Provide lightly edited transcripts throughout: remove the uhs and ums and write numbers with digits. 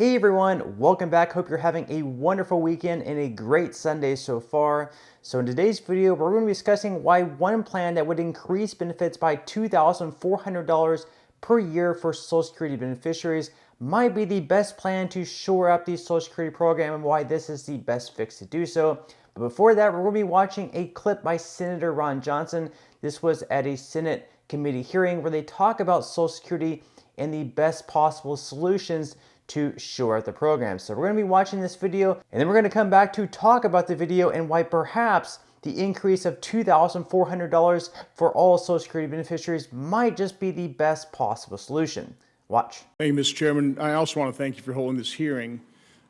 Hey everyone, welcome back. Hope you're having a wonderful weekend and a great Sunday so far. So in today's video, we're going to be discussing why one plan that would increase benefits by $2,400 per year for Social Security beneficiaries might be the best plan to shore up the Social Security program and why this is the best fix to do so. But before that, we're going to be watching a clip by Senator Ron Johnson. This was at a Senate committee hearing where they talk about Social Security and the best possible solutions to shore up the program. So we're going to be watching this video and then we're going to come back to talk about the video and why perhaps the increase of $2,400 for all Social Security beneficiaries might just be the best possible solution. Watch. Thank you, Mr. Chairman. I also want to thank you for holding this hearing,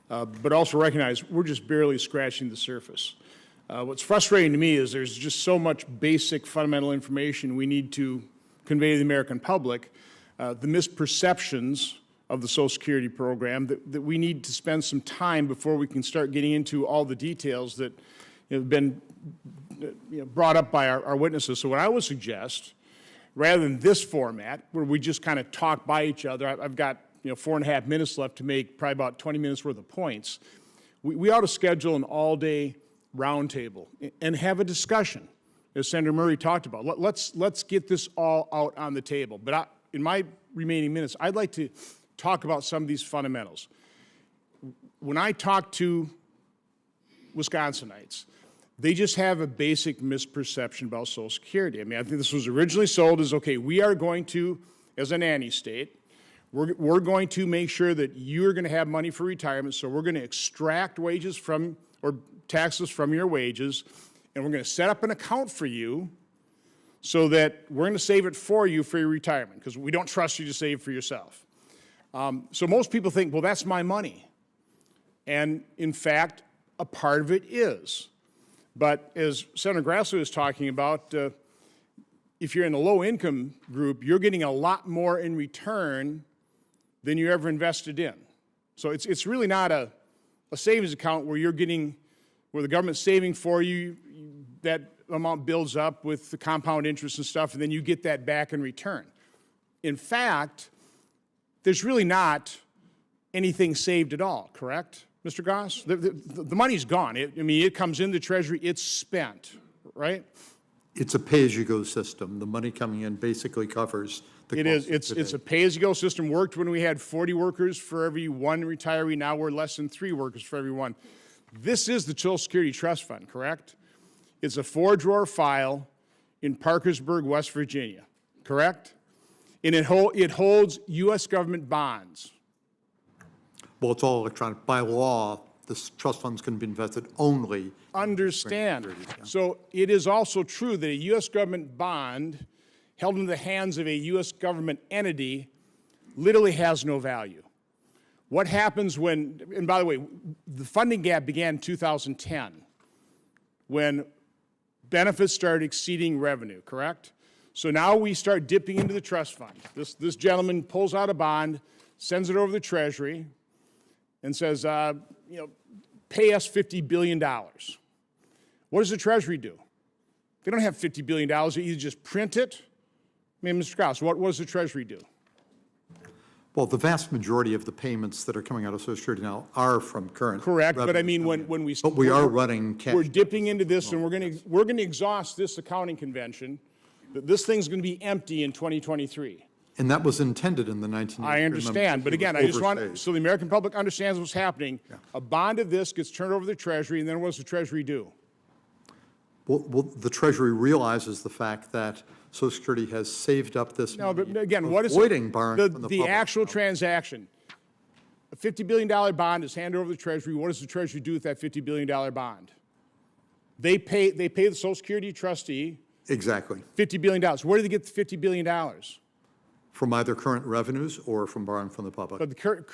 but also recognize we're just barely scratching the surface. What's frustrating to me is there's just so much basic fundamental information we need to convey to the American public, the misperceptions of the Social Security program that we need to spend some time before we can start getting into all the details that have been brought up by our witnesses. So what I would suggest, rather than this format where we just kind of talk by each other, I've got 4.5 minutes left to make probably about 20 minutes worth of points. We ought to schedule an all-day roundtable and have a discussion, as Senator Murray talked about. Let's get this all out on the table. But in my remaining minutes, I'd like to talk about some of these fundamentals. When I talk to Wisconsinites, they just have a basic misperception about Social Security. I mean, I think this was originally sold as, okay, we are going to, as a nanny state, we're going to make sure that you're going to have money for retirement, so we're going to extract wages from, or taxes from your wages, and we're going to set up an account for you so that we're going to save it for you for your retirement, because we don't trust you to save for yourself. So most people think, well, that's my money. And in fact, a part of it is. But as Senator Grassley was talking about, if you're in a low-income group, you're getting a lot more in return than you ever invested in. So it's really not a savings account where you're getting, where the government's saving for you, that amount builds up with the compound interest and stuff, and then you get that back in return. In fact, there's really not anything saved at all, correct, Mr. Goss? The money's gone. It comes in the Treasury, it's spent, right? It's a pay-as-you-go system. The money coming in basically covers the cost. It is. It's a pay-as-you-go system. Worked when we had 40 workers for every one retiree. Now we're less than 3 workers for every one. This is the Social Security Trust Fund, correct? It's a 4-drawer file in Parkersburg, West Virginia, correct? And it holds U.S. government bonds. Well, it's all electronic. By law, this trust funds can be invested only. Understand. So it is also true that a U.S. government bond held in the hands of a U.S. government entity literally has no value. What happens when, and by the way, the funding gap began in 2010 when benefits started exceeding revenue, correct? So now we start dipping into the trust fund. This gentleman pulls out a bond, sends it over to the Treasury, and says, pay us $50 billion. What does the Treasury do? They don't have $50 billion. They either just print it. I mean, Mr. Krause, what does the Treasury do? Well, the vast majority of the payments that are coming out of Social Security now are from current. Correct, but I mean, when we... But we are running cash. We're dipping into this, and we're going to exhaust this accounting convention. This thing's going to be empty in 2023. And that was intended in the 1980s. I understand, but again, I just want, so the American public understands what's happening. Yeah. A bond of this gets turned over to the Treasury, and then what does the Treasury do? Well, the Treasury realizes the fact that Social Security has saved up this money. No, but again, what is avoiding borrowing from the public. Actual transaction? A $50 billion bond is handed over to the Treasury. What does the Treasury do with that $50 billion bond? They pay the Social Security trustee. Exactly. $50 billion. Where do they get the $50 billion? From either current revenues or from borrowing from the public. But the current,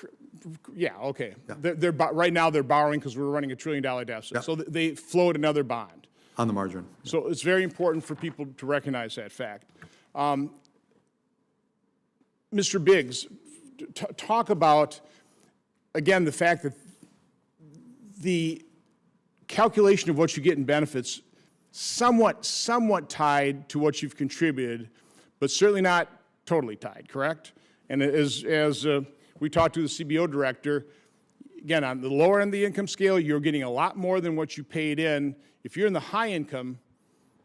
yeah, okay. Yeah. Right now they're borrowing because we're running $1 trillion deficit. Yeah. So they float another bond. On the margin. Yeah. So it's very important for people to recognize that fact. Mr. Biggs, talk about, again, the fact that the calculation of what you get in benefits somewhat tied to what you've contributed, but certainly not totally tied, correct? And as we talked to the CBO director, again, on the lower end of the income scale, you're getting a lot more than what you paid in. If you're in the high income,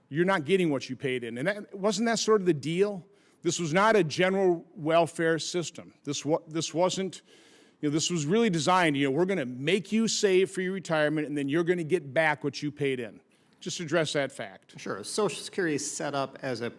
you're not getting what you paid in. And wasn't that sort of the deal? This was not a general welfare system. This wasn't, this was really designed, we're going to make you save for your retirement, and then you're going to get back what you paid in. Just address that fact. Sure. Social Security is set up as a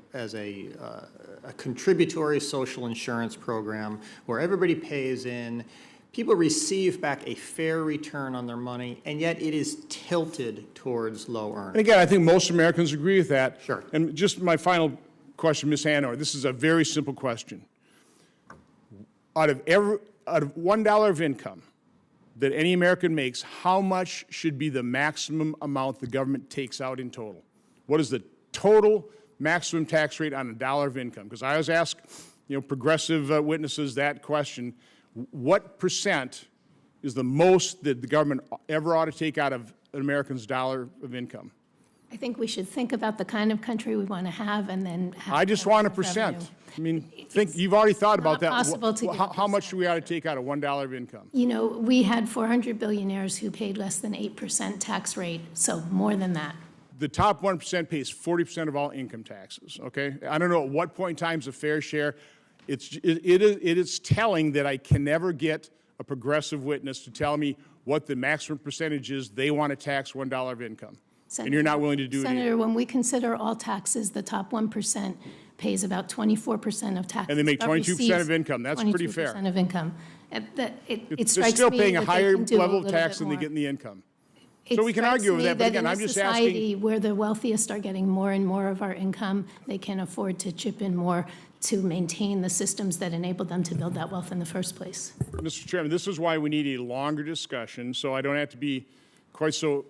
contributory social insurance program where everybody pays in. People receive back a fair return on their money, and yet it is tilted towards low earners. And again, I think most Americans agree with that. Sure. And just my final question, Ms. Hanauer, this is a very simple question. Out of $1 of income that any American makes, how much should be the maximum amount the government takes out in total? What is the total maximum tax rate on $1 of income? Because I always ask, progressive witnesses that question. What percent is the most that the government ever ought to take out of an American's dollar of income? I think we should think about the kind of country we want to have and then have. I just want a revenue. percent. I mean, you've already thought about that. Possible to get a How much do we ought to take out of $1 of income? We had 400 billionaires who paid less than 8% tax rate, so more than that. The top 1% pays 40% of all income taxes, okay? I don't know at what point in time is a fair share. It is telling that I can never get a progressive witness to tell me what the maximum percentage is they want to tax $1 of income. Senator, and you're not willing to do it either. Senator, when we consider all taxes, the top 1% pays about 24% of taxes. And they make but 22% of income. That's pretty fair. 22% of income. It They're strikes still me paying a that they higher can do level of little tax bit than they more. get in the income. It So we can strikes argue with me that, but again, in a I'm just society asking. where the wealthiest are getting more and more of our income, they can afford to chip in more to maintain the systems that enable them to build that wealth in the first place. Mr. Chairman, this is why we need a longer discussion, so I don't have to be quite so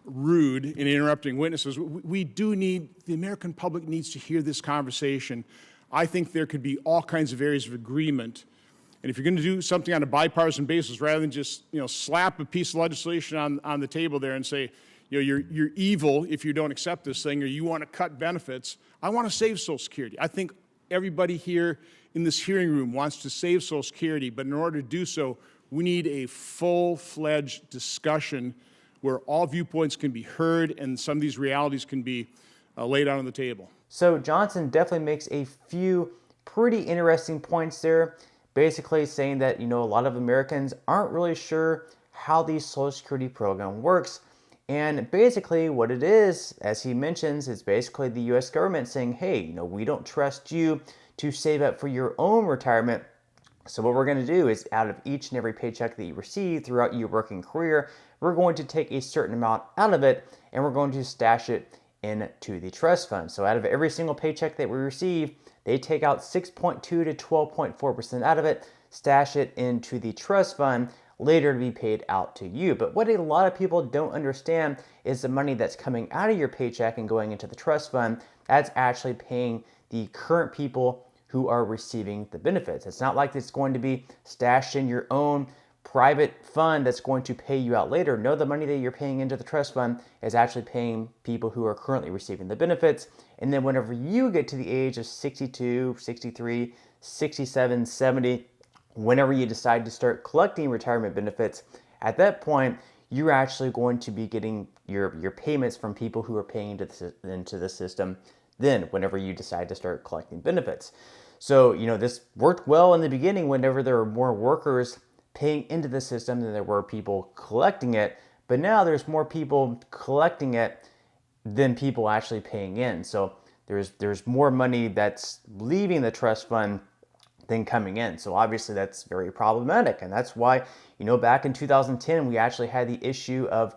rude in interrupting witnesses. We do need, the American public needs to hear this conversation. I think there could be all kinds of areas of agreement. And if you're going to do something on a bipartisan basis, rather than just, slap a piece of legislation on the table there and say, you're evil if you don't accept this thing, or you want to cut benefits, I want to save Social Security. I think everybody here in this hearing room wants to save Social Security, but in order to do so, we need a full-fledged discussion where all viewpoints can be heard and some of these realities can be laid out on the table. So Johnson definitely makes a few pretty interesting points there, basically saying that, a lot of Americans aren't really sure how the Social Security program works. And basically what it is, as he mentions, is basically the U.S. government saying, hey, we don't trust you to save up for your own retirement. So what we're going to do is out of each and every paycheck that you receive throughout your working career, we're going to take a certain amount out of it and we're going to stash it into the trust fund. So out of every single paycheck that we receive, they take out 6.2 to 12.4% out of it, stash it into the trust fund, later to be paid out to you. But what a lot of people don't understand is the money that's coming out of your paycheck and going into the trust fund, that's actually paying the current people who are receiving the benefits. It's not like it's going to be stashed in your own private fund that's going to pay you out later. No, the money that you're paying into the trust fund is actually paying people who are currently receiving the benefits. And then whenever you get to the age of 62, 63, 67, 70, whenever you decide to start collecting retirement benefits, at that point, you're actually going to be getting your payments from people who are paying into the system then whenever you decide to start collecting benefits. So, this worked well in the beginning whenever there were more workers paying into the system than there were people collecting it. But now there's more people collecting it than people actually paying in. So there's more money that's leaving the trust fund than coming in. So obviously that's very problematic. And that's why, back in 2010, we actually had the issue of,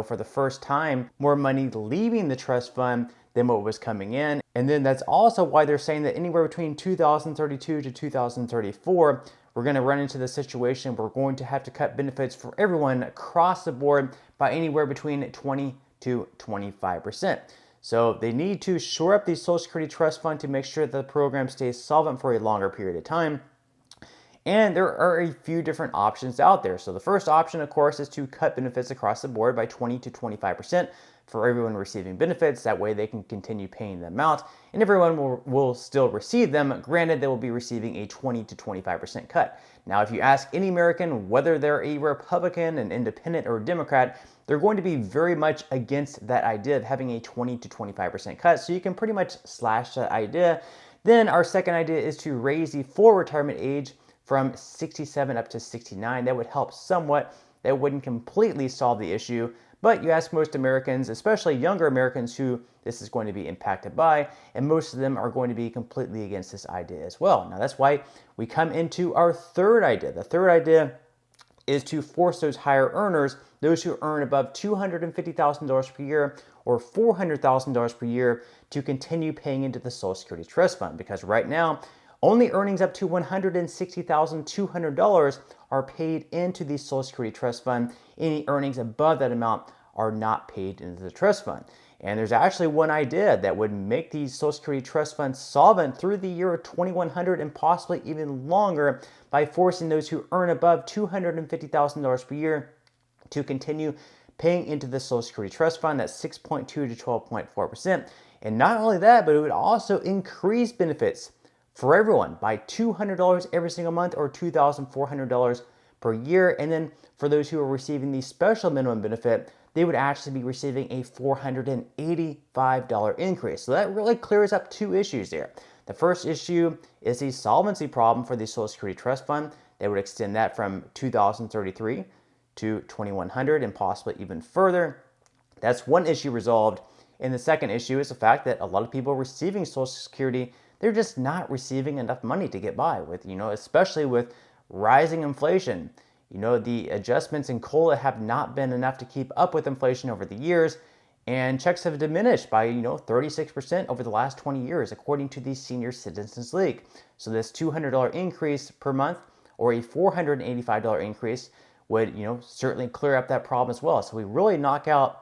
for the first time, more money leaving the trust fund than what was coming in. And then that's also why they're saying that anywhere between 2032 to 2034, we're going to run into the situation where we're going to have to cut benefits for everyone across the board by anywhere between 20 to 25%. So they need to shore up the Social Security Trust Fund to make sure that the program stays solvent for a longer period of time. And there are a few different options out there. So the first option, of course, is to cut benefits across the board by 20 to 25% for everyone receiving benefits. That way they can continue paying them out and everyone will still receive them. Granted, they will be receiving a 20 to 25% cut. Now, if you ask any American, whether they're a Republican, an independent, or a Democrat, they're going to be very much against that idea of having a 20 to 25% cut. So you can pretty much slash that idea. Then our second idea is to raise the full retirement age from 67 up to 69. That would help somewhat. That wouldn't completely solve the issue, but you ask most Americans, especially younger Americans, who this is going to be impacted by, and most of them are going to be completely against this idea as well. Now that's why we come into our third idea. The third idea is to force those higher earners, those who earn above $250,000 per year or $400,000 per year, to continue paying into the Social Security Trust Fund, because right now, only earnings up to $160,200 are paid into the Social Security Trust Fund. Any earnings above that amount are not paid into the trust fund. And there's actually one idea that would make the Social Security Trust Fund solvent through the year of 2100 and possibly even longer by forcing those who earn above $250,000 per year to continue paying into the Social Security Trust Fund. That's 6.2 to 12.4%. And not only that, but it would also increase benefits for everyone by $200 every single month or $2,400 per year. And then for those who are receiving the special minimum benefit, they would actually be receiving a $485 increase. So that really clears up two issues there. The first issue is the solvency problem for the Social Security Trust Fund. They would extend that from 2033 to 2100 and possibly even further. That's one issue resolved. And the second issue is the fact that a lot of people receiving Social Security, they're just not receiving enough money to get by with, especially with rising inflation. The adjustments in COLA have not been enough to keep up with inflation over the years, and checks have diminished by, 36% over the last 20 years, according to the Senior Citizens League. So this $200 increase per month or a $485 increase would, certainly clear up that problem as well. So we really knock out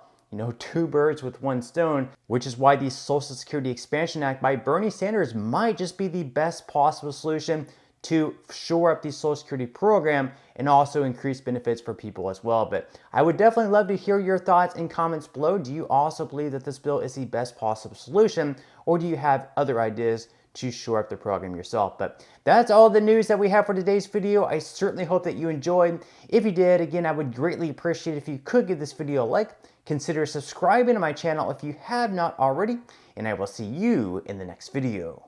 two birds with one stone, which is why the Social Security Expansion Act by Bernie Sanders might just be the best possible solution to shore up the Social Security program and also increase benefits for people as well. But I would definitely love to hear your thoughts and comments below. Do you also believe that this bill is the best possible solution, or do you have other ideas to shore up the program yourself? But that's all the news that we have for today's video. I certainly hope that you enjoyed. If you did, again, I would greatly appreciate if you could give this video a like. Consider subscribing to my channel if you have not already, and I will see you in the next video.